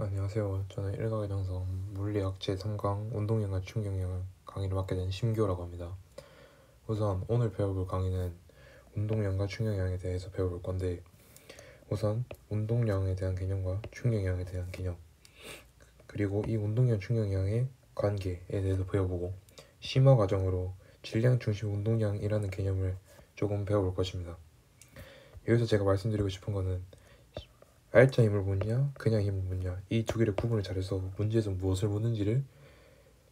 안녕하세요. 저는 일각의 정성 물리학 제3강 운동량과 충격량을 강의를 맡게 된 심교라고 합니다. 우선 오늘 배워볼 강의는 운동량과 충격량에 대해서 배워볼 건데, 우선 운동량에 대한 개념과 충격량에 대한 개념, 그리고 이 운동량 충격량의 관계에 대해서 배워보고, 심화 과정으로 질량 중심 운동량이라는 개념을 조금 배워볼 것입니다. 여기서 제가 말씀드리고 싶은 거는 R자 힘을 묻냐 그냥 힘을 묻냐, 이 두 개를 구분을 잘해서 문제에서 무엇을 묻는지를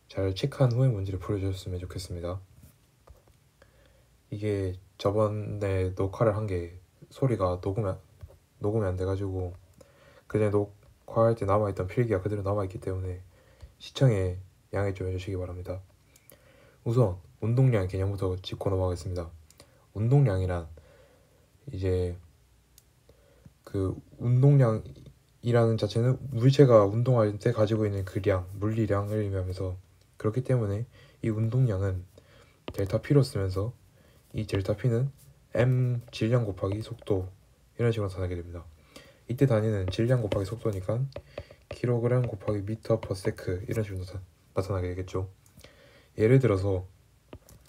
잘 체크한 후에 문제를 풀어주셨으면 좋겠습니다. 이게 저번에 녹화를 한 게 소리가 녹음이 안 돼가지고 그냥 녹화할 때 남아있던 필기가 그대로 남아있기 때문에 시청에 양해 좀 해주시기 바랍니다. 우선 운동량 개념부터 짚고 넘어가겠습니다. 운동량이란 이제 그 운동량이라는 자체는 물체가 운동할 때 가지고 있는 그 량, 물리량을 의미하면서, 그렇기 때문에 이 운동량은 델타 P로 쓰면서 이 델타 P는 m 질량 곱하기 속도, 이런 식으로 나타나게 됩니다. 이때 단위는 질량 곱하기 속도니까 킬로그램 곱하기 미터 퍼 세크, 이런 식으로 나타나게 되겠죠. 예를 들어서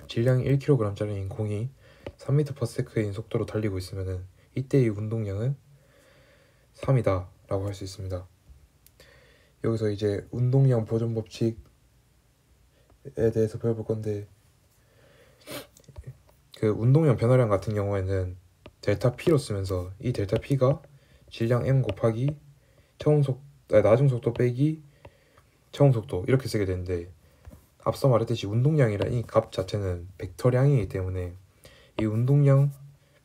질량이 1kg짜리인 공이 3m 퍼 세크인 속도로 달리고 있으면은 이때 이 운동량은 3이다 라고 할 수 있습니다. 여기서 이제 운동량 보존 법칙에 대해서 배워볼 건데, 그 운동량 변화량 같은 경우에는 델타 P로 쓰면서 이 델타 P가 질량 m 곱하기 나중 속도 빼기 처음 속도, 이렇게 쓰게 되는데, 앞서 말했듯이 운동량이란 이 값 자체는 벡터량이기 때문에 이 운동량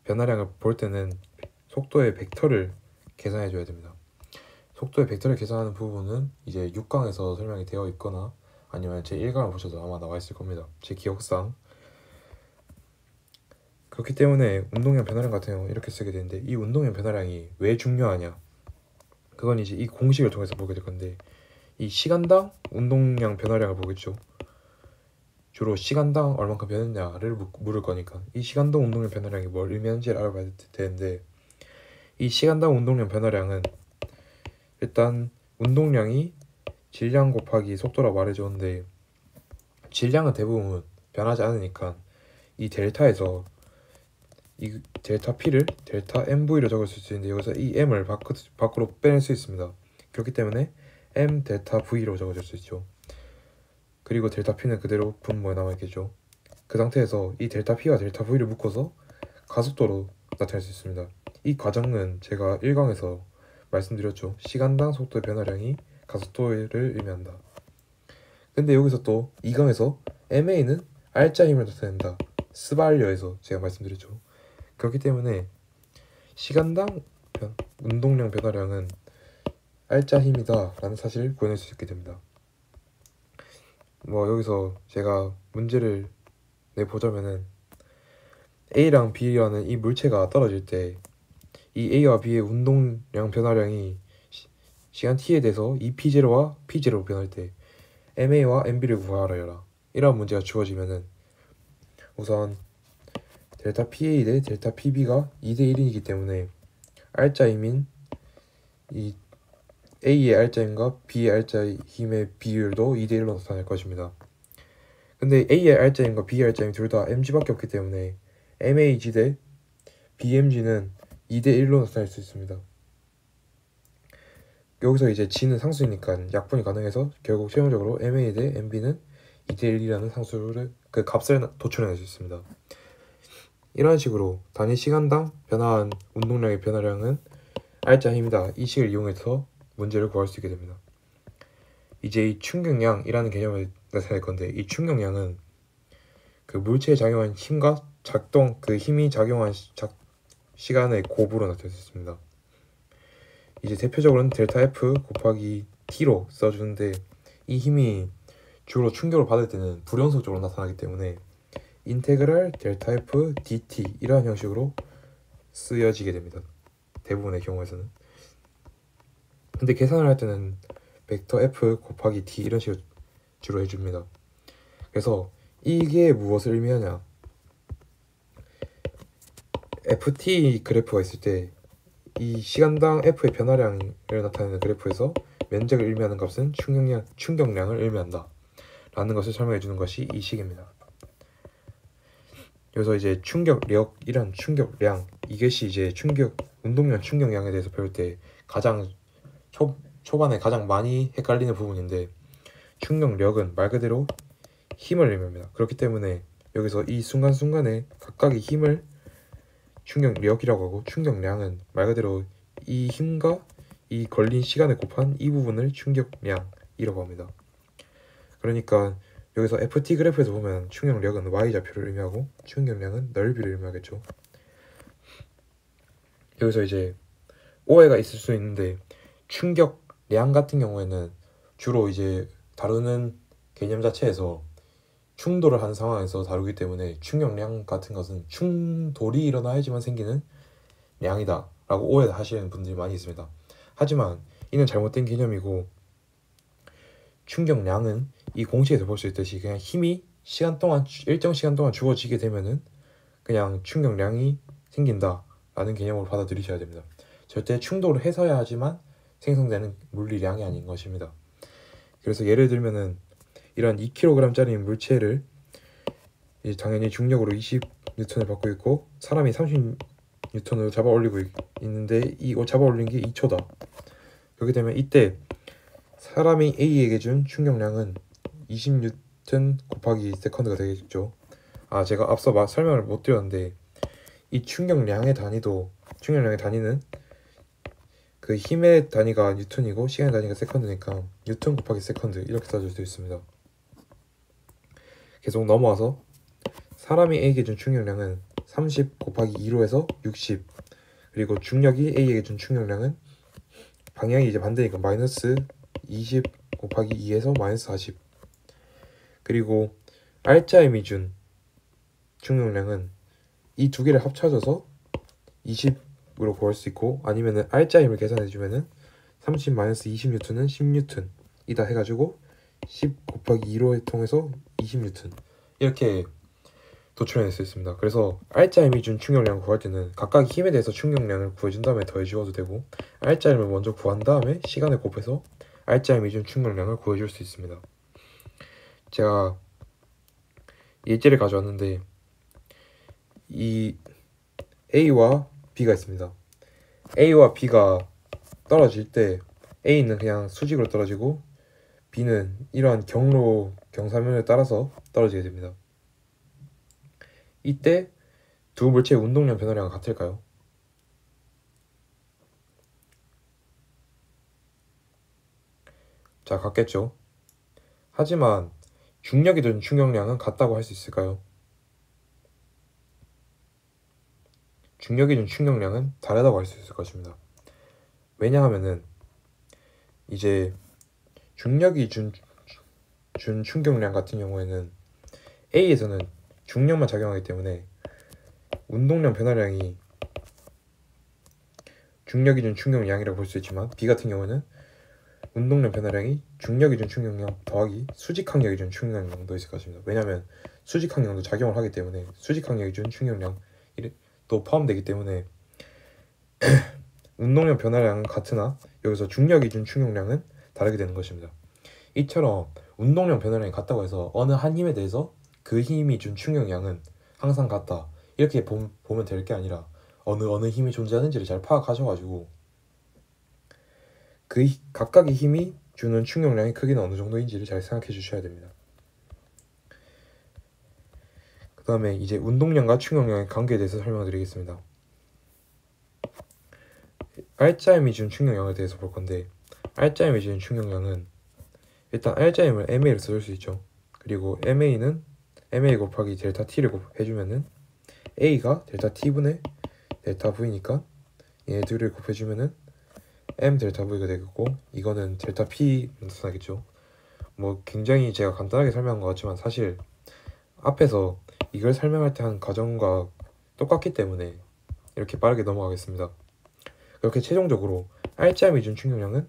변화량을 볼 때는 속도의 벡터를 계산해 줘야 됩니다. 속도의 벡터를 계산하는 부분은 이제 6강에서 설명이 되어 있거나 아니면 제 1강을 보셔도 아마 나와 있을 겁니다. 제 기억상. 그렇기 때문에 운동량 변화량 같은 경우 이렇게 쓰게 되는데, 이 운동량 변화량이 왜 중요하냐, 그건 이제 이 공식을 통해서 보게 될 건데, 이 시간당 운동량 변화량을 보겠죠. 주로 시간당 얼만큼 변했냐를 물을 거니까 이 시간당 운동량 변화량이 뭘 의미하는지를 알아봐야 되는데, 이 시간당 운동량 변화량은 일단 운동량이 질량 곱하기 속도라고 말해줬는데, 질량은 대부분 변하지 않으니까 이 델타에서 이 델타 P를 델타 MV로 적을 수 있는데, 여기서 이 M을 밖으로 빼낼 수 있습니다. 그렇기 때문에 M 델타 V로 적어줄 수 있죠. 그리고 델타 P는 그대로 분모에 남아있겠죠. 그 상태에서 이 델타 P와 델타 V를 묶어서 가속도로 나타낼 수 있습니다. 이 과정은 제가 1강에서 말씀드렸죠. 시간당 속도의 변화량이 가속도를 의미한다. 근데 여기서 또 2강에서 MA는 R자 힘을 나타낸다, 스발려에서 제가 말씀드렸죠. 그렇기 때문에 시간당 운동량 변화량은 R자 힘이다 라는 사실을 구해낼 수 있게 됩니다. 여기서 제가 문제를 내보자면은, A랑 B라는 이 물체가 떨어질 때 이 A와 B의 운동량 변화량이 시간 t에 대해서 이 P0와 P0로 변할 때 MA와 MB를 구하라, 이런 문제가 주어지면은, 우선 델타 PA 대 델타 PB가 2대 1이기 때문에 R자 힘인 이 A의 R자 힘과 B의 R자 힘의 비율도 2대 1로 나타날 것입니다. 근데 A의 R자 힘과 B의 R자 힘 둘 다 mg밖에 없기 때문에 MAG 대 BMG는 2대 1로 나타날 수 있습니다. 여기서 이제 G는 상수니까 약분이 가능해서 결국 최종적으로 MA 대 MB는 2대 1이라는 상수를 그 값을 도출해낼 수 있습니다. 이런 식으로 단위 시간당 변화한 운동량의 변화량은 R자 힘이다, 이 식을 이용해서 문제를 구할 수 있게 됩니다. 이제 이 충격량이라는 개념을 나타낼 건데, 이 충격량은 그 물체에 작용한 힘과 그 힘이 작용한 시간의 곱으로 나타낼 수 있습니다. 이제 대표적으로는 델타 F 곱하기 T로 써주는데, 이 힘이 주로 충격을 받을 때는 불연속적으로 나타나기 때문에 인테그랄 델타 F dt 이러한 형식으로 쓰여지게 됩니다. 대부분의 경우에서는. 근데 계산을 할 때는 벡터 F 곱하기 T 이런 식으로 주로 해줍니다. 그래서 이게 무엇을 의미하냐, FT 그래프가 있을 때 이 시간당 F의 변화량을 나타내는 그래프에서 면적을 의미하는 값은 충격량을 의미한다 라는 것을 설명해 주는 것이 이 식입니다. 그래서 이제 충격력이란 충격량, 이것이 이제 운동량 충격량에 대해서 배울 때 가장 초반에 가장 많이 헷갈리는 부분인데, 충격력은 말 그대로 힘을 의미합니다. 그렇기 때문에 여기서 이 순간순간에 각각의 힘을 충격력이라고 하고, 충격량은 말 그대로 이 힘과 이 걸린 시간을 곱한 이 부분을 충격량이라고 합니다. 그러니까 여기서 FT 그래프에서 보면 충격력은 Y좌표를 의미하고 충격량은 넓이를 의미하겠죠. 여기서 이제 오해가 있을 수 있는데, 충격량 같은 경우에는 주로 이제 다루는 개념 자체에서 충돌을 하는 상황에서 다루기 때문에 충격량 같은 것은 충돌이 일어나야지만 생기는 량이다 라고 오해하시는 분들이 많이 있습니다. 하지만 이는 잘못된 개념이고, 충격량은 이 공식에서 볼 수 있듯이 그냥 힘이 일정 시간 동안 주어지게 되면은 그냥 충격량이 생긴다 라는 개념으로 받아들이셔야 됩니다. 절대 충돌을 해서야 하지만 생성되는 물리량이 아닌 것입니다. 그래서 예를 들면은 이런 2kg짜리 물체를 당연히 중력으로 20N을 받고 있고 사람이 30N으로 잡아 올리고 있는데 이 잡아 올린 게 2초다. 그렇게 되면 이때 사람이 A에게 준 충격량은 20N 곱하기 세컨드가 되겠죠. 제가 앞서 설명을 못 드렸는데, 이 충격량의 단위는 그 힘의 단위가 뉴턴이고 시간의 단위가 세컨드니까 뉴턴 곱하기 세컨드 이렇게 써줄 수 있습니다. 계속 넘어와서 사람이 A에게 준 충격량은 30 곱하기 2로 해서 60, 그리고 중력이 A에게 준 충격량은 방향이 이제 반대니까 마이너스 20 곱하기 2에서 마이너스 40, 그리고 R자임이 준 충격량은 이 두 개를 합쳐져서 20으로 구할 수 있고, 아니면은 R자임을 계산해주면은 30 마이너스 20N은 10N 이다 해가지고 10 곱하기 2로 통해서 20N 이렇게 도출해낼 수 있습니다. 그래서 R자임이 준 충격량을 구할 때는 각각 힘에 대해서 충격량을 구해준 다음에 더해주어도 되고, R자임을 먼저 구한 다음에 시간을 곱해서 R자임이 준 충격량을 구해줄 수 있습니다. 제가 예제를 가져왔는데, 이 A와 B가 있습니다. A와 B가 떨어질 때 A는 그냥 수직으로 떨어지고 B는 이러한 경사면을 따라서 떨어지게 됩니다. 이때 두 물체의 운동량 변화량은 같을까요? 자, 같겠죠. 하지만 중력이 든 충격량은 같다고 할 수 있을까요? 중력이 준 충격량은 다르다고 할 수 있을 것입니다. 왜냐하면은 이제 중력이 준 충격량 같은 경우에는 A에서는 중력만 작용하기 때문에 운동량 변화량이 중력이 준 충격량이라고 볼 수 있지만, B 같은 경우는 운동량 변화량이 중력이 준 충격량 더하기 수직항력이 준 충격량도 있을 것입니다. 왜냐하면 수직항력도 작용을 하기 때문에 수직항력이 준 충격량도 포함되기 때문에 운동량 변화량은 같으나 여기서 중력이 준 충격량은 다르게 되는 것입니다. 이처럼 운동량 변화량이 같다고 해서 어느 한 힘에 대해서 그 힘이 준 충격량은 항상 같다 이렇게 보면 될 게 아니라, 어느 힘이 존재하는지를 잘 파악하셔가지고 그 각각의 힘이 주는 충격량의 크기는 어느 정도인지를 잘 생각해 주셔야 됩니다. 그 다음에 이제 운동량과 충격량의 관계에 대해서 설명드리겠습니다. R자임이 준 충격량에 대해서 볼 건데, R자임이 준 충격량은 일단 R자임을 MA로 써줄 수 있죠. 그리고 MA는 MA 곱하기 델타 T를 해주면은 A가 델타 T분의 델타 V니까 얘 둘을 곱해주면은 M 델타 V가 되겠고, 이거는 델타 P 나타나겠죠. 뭐 굉장히 제가 간단하게 설명한 것 같지만 사실 앞에서 이걸 설명할 때 한 과정과 똑같기 때문에 이렇게 빠르게 넘어가겠습니다. 그렇게 최종적으로 R자임이 준 충격량은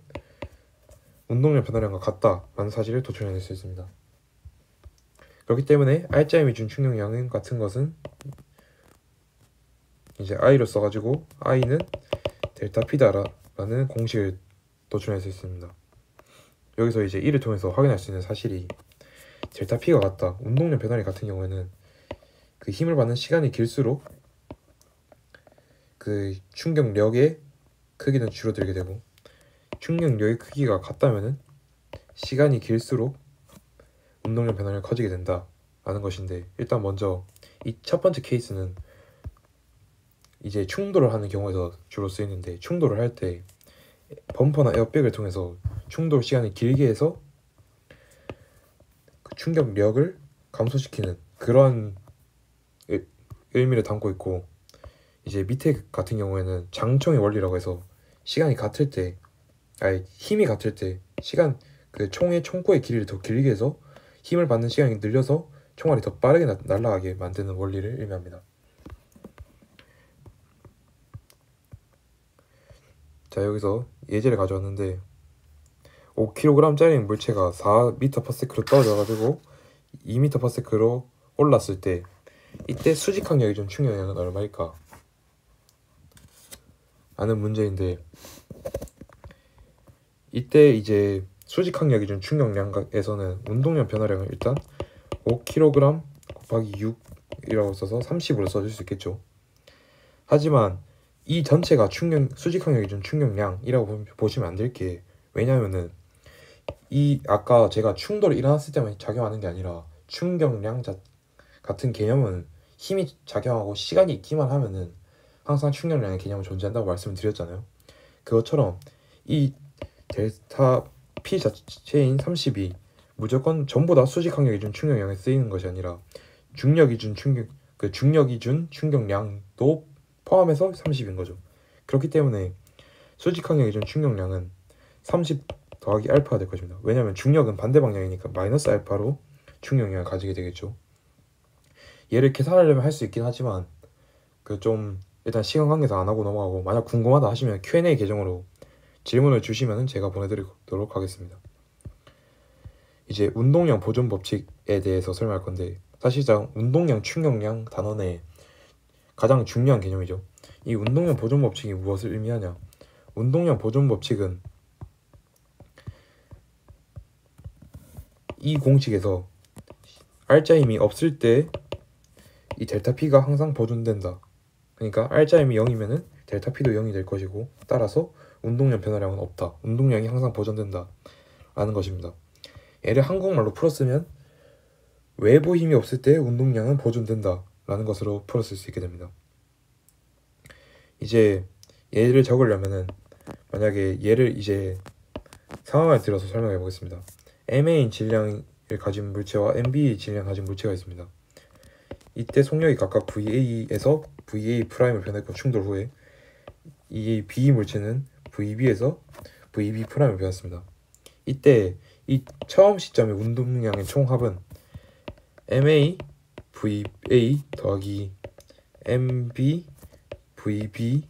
운동량 변화량과 같다라는 사실을 도출해낼 수 있습니다. 그렇기 때문에 R자임이 준 충격량은 같은 것은 이제 I로 써가지고 I는 델타 P다라는 공식을 도출할 수 있습니다. 여기서 이제 이를 통해서 확인할 수 있는 사실이 델타 P가 같다. 운동량 변화량 같은 경우에는 그 힘을 받는 시간이 길수록 그 충격력의 크기는 줄어들게 되고, 충격력의 크기가 같다면은 시간이 길수록 운동량 변화량이 커지게 된다라는 것인데, 일단 먼저 이 첫 번째 케이스는 이제 충돌을 하는 경우에서 주로 쓰이는데, 충돌을 할 때 범퍼나 에어백을 통해서 충돌 시간을 길게 해서 그 충격력을 감소시키는 그런 의미를 담고 있고, 이제 밑에 같은 경우에는 장총의 원리라고 해서 시간이 같을 때, 힘이 같을 때 시간 그 총의 총구의 길이를 더 길게 해서 힘을 받는 시간이 늘려서 총알이 더 빠르게 날아가게 만드는 원리를 의미합니다. 자, 여기서 예제를 가져왔는데 5kg짜리 물체가 4m/s로 떨어져가지고 2m/s로 올랐을 때 이때 수직항력이 준 충격량은 얼마일까? 라는 문제인데, 이때 이제 수직항력이 준 충격량에서는 운동량 변화량을 일단 5kg 곱하기 6이라고 써서 30으로 써줄 수 있겠죠. 하지만 이 전체가 수직항력이 준 충격량이라고 보시면 안 될 게, 왜냐면은 이 아까 제가 충돌이 일어났을 때만 작용하는 게 아니라 충격량 같은 개념은 힘이 작용하고 시간이 있기만 하면은 항상 충격량의 개념은 존재한다고 말씀을 드렸잖아요. 그것처럼 이 델타 P 자체인 30이 무조건 전부 다 수직항력이 준 충격량에 쓰이는 것이 아니라 중력이 준 충격량도 포함해서 30인 거죠. 그렇기 때문에 수직항력이 준 충격량은 30 더하기 알파가 될 것입니다. 왜냐하면 중력은 반대 방향이니까 마이너스 알파로 충격량을 가지게 되겠죠. 얘를 계산하려면 할 수 있긴 하지만 좀 일단 시간 관계상 안 하고 넘어가고, 만약 궁금하다 하시면 Q&A 계정으로 질문을 주시면 제가 보내드리도록 하겠습니다. 이제 운동량 보존 법칙에 대해서 설명할 건데, 사실상 운동량, 충격량 단어 내 가장 중요한 개념이죠. 이 운동량 보존 법칙이 무엇을 의미하냐? 운동량 보존 법칙은 이 공식에서 알짜 힘이 없을 때 이 델타 P가 항상 보존된다. 그러니까 알짜 힘이 0이면은 델타 P도 0이 될 것이고, 따라서 운동량 변화량은 없다. 운동량이 항상 보존된다 라는 것입니다. 얘를 한국말로 풀었으면 외부 힘이 없을 때 운동량은 보존된다 라는 것으로 풀었을 수 있게 됩니다. 이제 얘를 적으려면은, 만약에 얘를 이제 상황을 들어서 설명해 보겠습니다. MA인 질량을 가진 물체와 MB의 질량을 가진 물체가 있습니다. 이때 속력이 각각 VA에서 VA'을 변했고, 충돌 후에 이 B 물체는 VB에서 VB'을 변했습니다. 이때 이 처음 시점의 운동량의 총합은 MA VA 더하기 MB VB이고,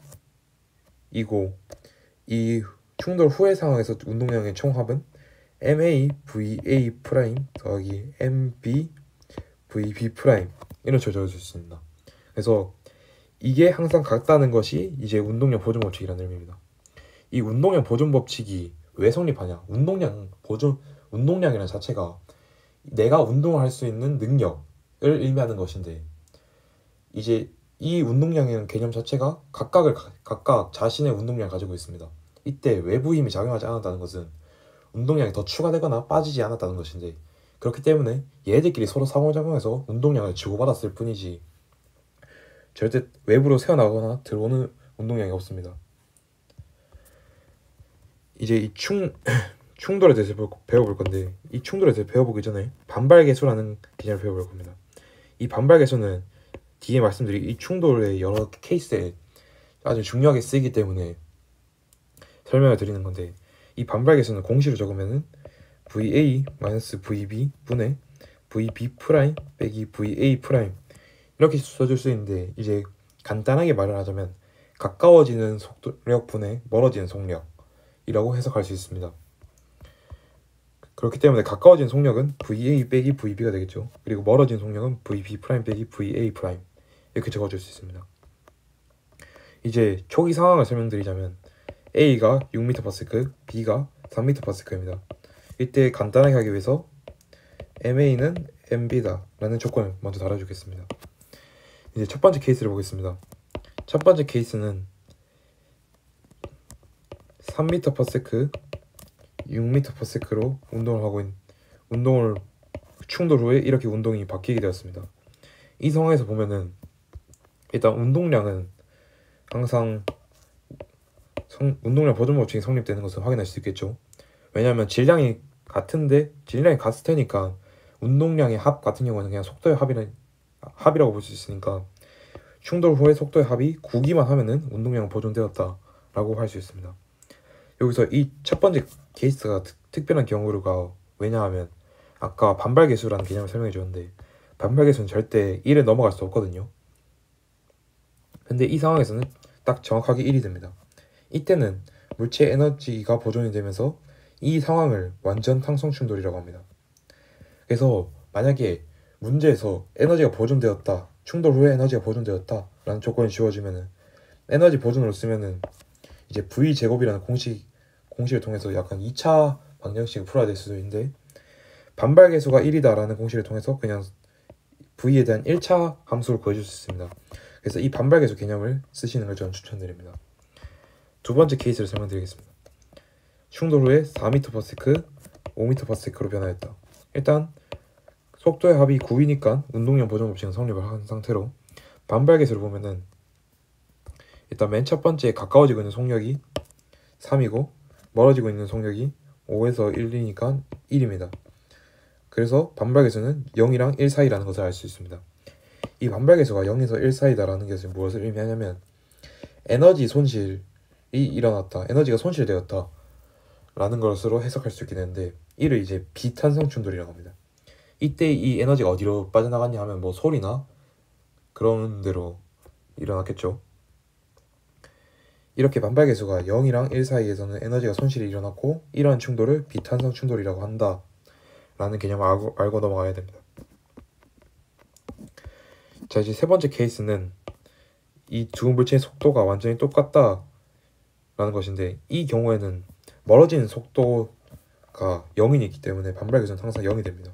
이 충돌 후의 상황에서 운동량의 총합은 MA VA 프라임 더하기 MB VB 프라임 이렇게 적어줄 수 있습니다. 그래서 이게 항상 같다는 것이 이제 운동량 보존 법칙이라는 의미입니다. 이 운동량 보존 법칙이 왜 성립하냐? 운동량이라는 자체가 내가 운동을 할 수 있는 능력을 의미하는 것인데, 이제 이 운동량이라는 개념 자체가 각각 자신의 운동량을 가지고 있습니다. 이때 외부 힘이 작용하지 않았다는 것은 운동량이 더 추가되거나 빠지지 않았다는 것인데, 그렇기 때문에 얘들끼리 서로 상호작용해서 운동량을 주고받았을 뿐이지 절대 외부로 새어나가거나 들어오는 운동량이 없습니다. 이제 이 충돌에 대해서 배워볼 건데, 이 충돌에 대해서 배워보기 전에 반발계수라는 개념을 배워볼 겁니다. 이 반발계수는 뒤에 말씀드린 이 충돌의 여러 케이스에 아주 중요하게 쓰이기 때문에 설명을 드리는 건데, 이 반발계수는 공식으로 적으면은 VA-VB 분의 VB 프라임 빼기 VA 프라임 이렇게 써줄 수 있는데, 이제 간단하게 말을 하자면 가까워지는 속력 분의 멀어지는 속력이라고 해석할 수 있습니다. 그렇기 때문에 가까워진 속력은 VA 빼기 VB가 되겠죠. 그리고 멀어진 속력은 VB 프라임 빼기 VA 프라임 이렇게 적어줄 수 있습니다. 이제 초기 상황을 설명드리자면 A가 6m/s, B가 3m/s입니다. 이때 간단하게 하기 위해서 MA는 MB다 라는 조건을 먼저 달아주겠습니다. 이제 첫 번째 케이스를 보겠습니다. 첫 번째 케이스는 3m/s, 6m/s로 운동을 충돌 후에 이렇게 운동이 바뀌게 되었습니다. 이 상황에서 보면은 일단 운동량은 항상 운동량 보존 법칙이 성립되는 것을 확인할 수 있겠죠. 왜냐하면 질량이 같을 테니까 운동량의 합 같은 경우는 그냥 속도의 합이라고 볼 수 있으니까 충돌 후에 속도의 합이 9기만 하면은 운동량은 보존되었다라고 할 수 있습니다. 여기서 이 첫 번째 케이스가 특별한 경우가 왜냐하면 아까 반발계수라는 개념을 설명해 줬는데 반발계수는 절대 1을 넘어갈 수 없거든요. 근데 이 상황에서는 딱 정확하게 1이 됩니다. 이때는 물체 에너지가 보존이 되면서 이 상황을 완전 탕성 충돌이라고 합니다. 그래서 만약에 문제에서 에너지가 보존되었다, 충돌 후에 에너지가 보존되었다 라는 조건이 주어지면은 에너지 보존으로 쓰면은 이제 V제곱이라는 공식을 통해서 약간 2차 방정식을 풀어야 될 수도 있는데 반발계수가 1이다 라는 공식을 통해서 그냥 V에 대한 1차 함수를 구해줄 수 있습니다. 그래서 이 반발계수 개념을 쓰시는 걸 저는 추천드립니다. 두 번째 케이스를 설명드리겠습니다. 충돌 후에 4m/s, 5m/s로 변화했다. 일단 속도의 합이 9이니까 운동량 보존 법칙은 성립을 한 상태로 반발계수를 보면은 일단 맨 첫 번째 가까워지고 있는 속력이 3이고 멀어지고 있는 속력이 5에서 1이니까 1입니다. 그래서 반발계수는 0이랑 1 사이라는 것을 알 수 있습니다. 이 반발계수가 0에서 1 사이다라는 것은 무엇을 의미하냐면 에너지 손실이 일어났다, 에너지가 손실되었다 라는 것으로 해석할 수 있게 되는데 이를 이제 비탄성 충돌이라고 합니다. 이때 이 에너지가 어디로 빠져나갔냐 하면 뭐 소리나 그런 데로 일어났겠죠. 이렇게 반발계수가 0이랑 1 사이에서는 에너지가 손실이 일어났고 이러한 충돌을 비탄성 충돌이라고 한다 라는 개념을 알고 넘어가야 됩니다. 자, 이제 세 번째 케이스는 이 두 물체의 속도가 완전히 똑같다 라는 것인데 이 경우에는 멀어지는 속도가 0이 있기 때문에 반발계수는 항상 0이 됩니다.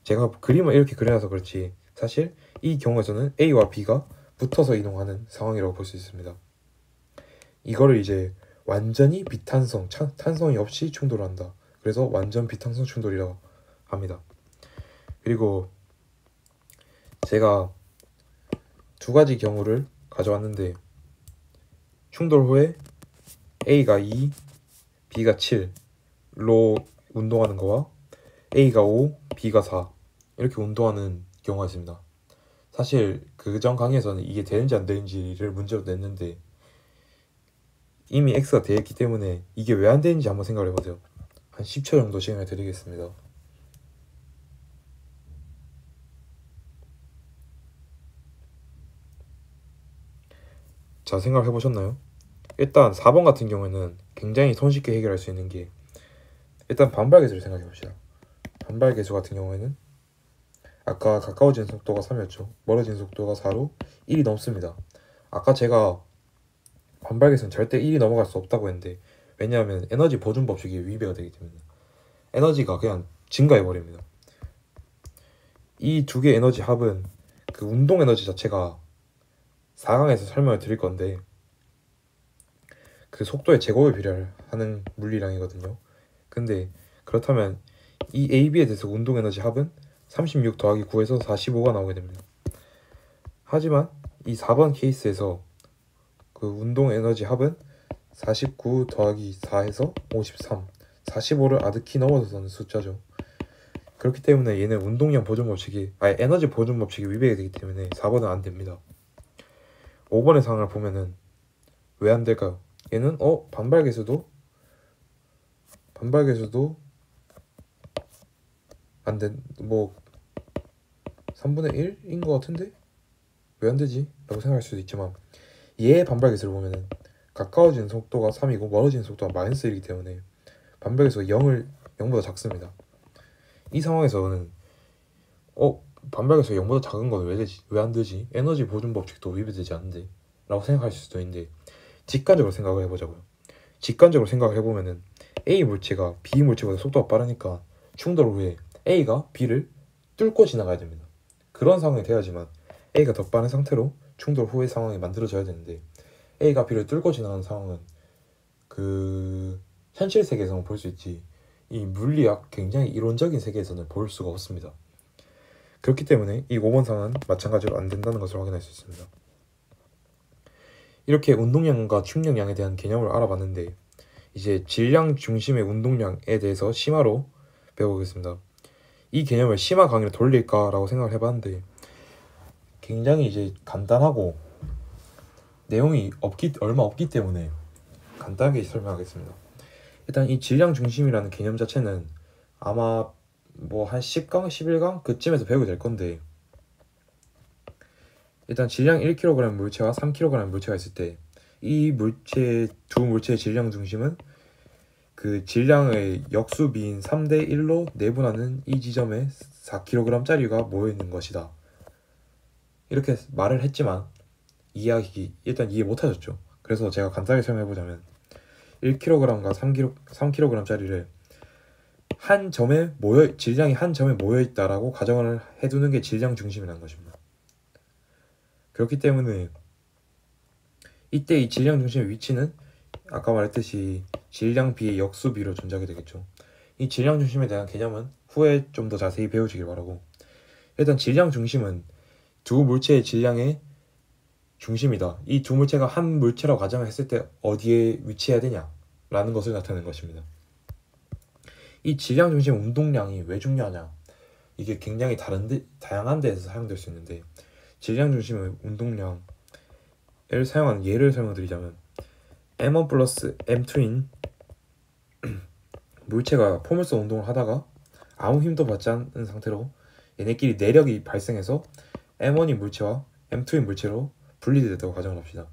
제가 그림을 이렇게 그려놔서 그렇지 사실 이 경우에서는 A와 B가 붙어서 이동하는 상황이라고 볼 수 있습니다. 이거를 이제 완전히 비탄성, 탄성이 없이 충돌한다. 그래서 완전 비탄성 충돌이라고 합니다. 그리고 제가 두 가지 경우를 가져왔는데 충돌 후에 A가 2, B가 7로 운동하는 거와 A가 5, B가 4 이렇게 운동하는 경우가 있습니다. 사실 그 전 강의에서는 이게 되는지 안 되는지를 문제로 냈는데 이미 X가 되어 있기 때문에 이게 왜 안 되는지 한번 생각을 해보세요. 한 10초 정도 시간을 드리겠습니다. 자, 생각을 해보셨나요? 일단 4번 같은 경우에는 굉장히 손쉽게 해결할 수 있는 게 일단 반발계수를 생각해봅시다. 반발계수 같은 경우에는 아까 가까워지는 속도가 3이었죠. 멀어지는 속도가 4로 1이 넘습니다. 아까 제가 반발계수는 절대 1이 넘어갈 수 없다고 했는데 왜냐하면 에너지 보존 법칙이 위배가 되기 때문에 에너지가 그냥 증가해버립니다. 이 두 개의 에너지 합은 그 운동 에너지 자체가 4강에서 설명을 드릴 건데 그 속도의 제곱을 비례하는 물리량이거든요. 근데 그렇다면 이 AB에 대해서 운동 에너지 합은 36 더하기 9에서 45가 나오게 됩니다. 하지만 이 4번 케이스에서 그 운동 에너지 합은 49 더하기 4에서 53 45를 아득히 넘어서는 숫자죠. 그렇기 때문에 얘는 운동량 보존 법칙이 에너지 보존 법칙이 위배가 되기 때문에 4번은 안 됩니다. 5번의 상황을 보면은 왜 안 될까요? 얘는 반발계수도 안 된, 뭐 3분의 1인 것 같은데 왜 안 되지? 라고 생각할 수도 있지만 얘의 반발계수를 보면은 가까워지는 속도가 3이고 멀어지는 속도가 마이너스 1이기 때문에 반발계수가 0보다 작습니다. 이 상황에서는 반발계수가 0보다 작은 건 왜 안 되지? 에너지 보존 법칙도 위배되지 않는데 라고 생각할 수도 있는데 직관적으로 생각을 해보자고요. 직관적으로 생각을 해보면은 A 물체가 B 물체보다 속도가 빠르니까 충돌 후에 A가 B를 뚫고 지나가야 됩니다. 그런 상황이 돼야지만 A가 더 빠른 상태로 충돌 후의 상황이 만들어져야 되는데 A가 B를 뚫고 지나가는 상황은 그 현실 세계에서는 볼 수 있지 이 물리학 굉장히 이론적인 세계에서는 볼 수가 없습니다. 그렇기 때문에 이 5번 상은 마찬가지로 안 된다는 것을 확인할 수 있습니다. 이렇게 운동량과 충격량에 대한 개념을 알아봤는데 이제 질량 중심의 운동량에 대해서 심화로 배워보겠습니다. 이 개념을 심화 강의로 돌릴까라고 생각을 해봤는데 굉장히 이제 간단하고 내용이 얼마 없기 때문에 간단하게 설명하겠습니다. 일단 이 질량 중심이라는 개념 자체는 아마 뭐 한 10강, 11강 그쯤에서 배우게 될 건데 일단 질량 1kg 물체와 3kg 물체가 있을 때 이 물체 두 물체의 질량 중심은 그 질량의 역수비인 3대 1로 내분하는 이 지점에 4kg짜리가 모여 있는 것이다. 이렇게 말을 했지만 일단 이해 못 하셨죠. 그래서 제가 간단하게 설명해 보자면 1kg과 3kg짜리를 한 점에 질량이 한 점에 모여 있다라고 가정을 해두는 게 질량 중심이라는 것입니다. 그렇기 때문에 이때 이 질량 중심의 위치는 아까 말했듯이 질량 B의 역수 B로 존재하게 되겠죠. 이 질량 중심에 대한 개념은 후에 좀 더 자세히 배우시길 바라고 일단 질량 중심은 두 물체의 질량의 중심이다. 이 두 물체가 한 물체라고 가정을 했을 때 어디에 위치해야 되냐라는 것을 나타내는 것입니다. 이 질량 중심 운동량이 왜 중요하냐? 이게 굉장히 다양한 데에서 사용될 수 있는데 질량 중심의 운동량을 사용하는 예를 설명드리자면 M1 플러스 M2인 물체가 포물선 운동을 하다가 아무 힘도 받지 않은 상태로 얘네끼리 내력이 발생해서 M1인 물체와 M2인 물체로 분리됐다고 가정을 합시다.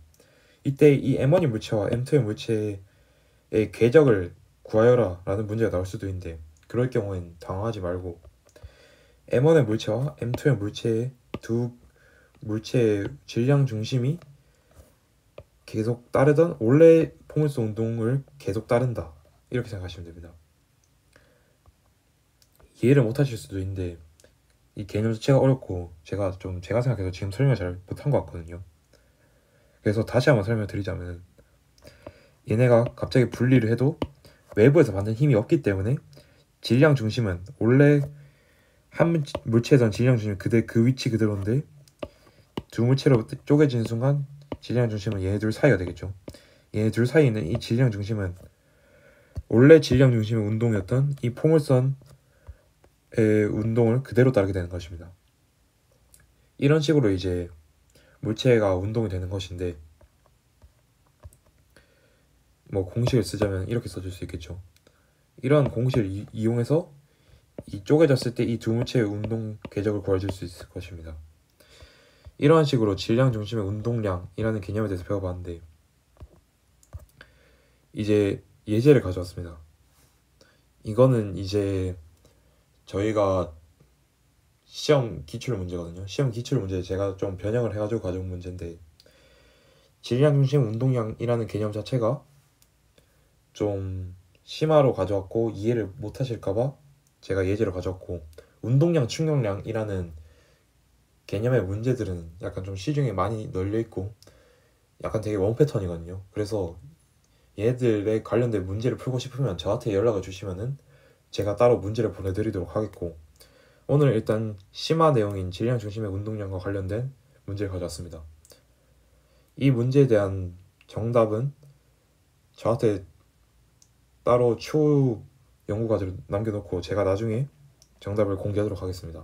이때 이 M1인 물체와 M2인 물체의 궤적을 구하여라 라는 문제가 나올 수도 있는데 그럴 경우엔 당황하지 말고 M1의 물체와 M2의 물체의 두 물체의 질량 중심이 계속 따르던 원래 포물선 운동을 계속 따른다 이렇게 생각하시면 됩니다. 이해를 못 하실 수도 있는데 이 개념 자체가 어렵고 제가 생각해서 지금 설명을 잘 못한 것 같거든요. 그래서 다시 한번 설명을 드리자면 얘네가 갑자기 분리를 해도 외부에서 받는 힘이 없기 때문에 질량 중심은 원래 한 물체에선 질량 중심이 그 위치 그대로인데 두 물체로 쪼개지는 순간 질량 중심은 얘네 둘 사이가 되겠죠. 얘네 둘 사이에 있는 이 질량 중심은 원래 질량 중심의 운동이었던 이 포물선의 운동을 그대로 따르게 되는 것입니다. 이런 식으로 이제 물체가 운동이 되는 것인데 뭐 공식을 쓰자면 이렇게 써줄 수 있겠죠. 이런 공식을 이용해서 이 쪼개졌을 때 이 두 물체의 운동 궤적을 구해줄 수 있을 것입니다. 이러한 식으로 질량 중심의 운동량이라는 개념에 대해서 배워봤는데 이제 예제를 가져왔습니다. 이거는 이제 저희가 시험 기출 문제거든요. 시험 기출 문제 제가 좀 변형을 해가지고 가져온 문제인데 질량 중심 운동량이라는 개념 자체가 좀 심화로 가져왔고 이해를 못 하실까봐 제가 예제를 가져왔고 운동량 충격량이라는 개념의 문제들은 약간 좀 시중에 많이 널려있고 약간 되게 원패턴이거든요. 그래서 얘들에 관련된 문제를 풀고 싶으면 저한테 연락을 주시면은 제가 따로 문제를 보내드리도록 하겠고 오늘 일단 심화 내용인 질량 중심의 운동량과 관련된 문제를 가져왔습니다. 이 문제에 대한 정답은 저한테 따로 추후 연구 과제로 남겨놓고 제가 나중에 정답을 공개하도록 하겠습니다.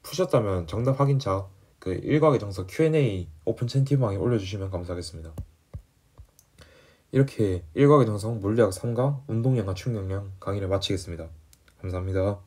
푸셨다면 정답 확인차 그 일과의 정석 Q&A 오픈 채팅방에 올려주시면 감사하겠습니다. 이렇게 일과의 정석 물리학 3강 운동량과 충격량 강의를 마치겠습니다. 감사합니다.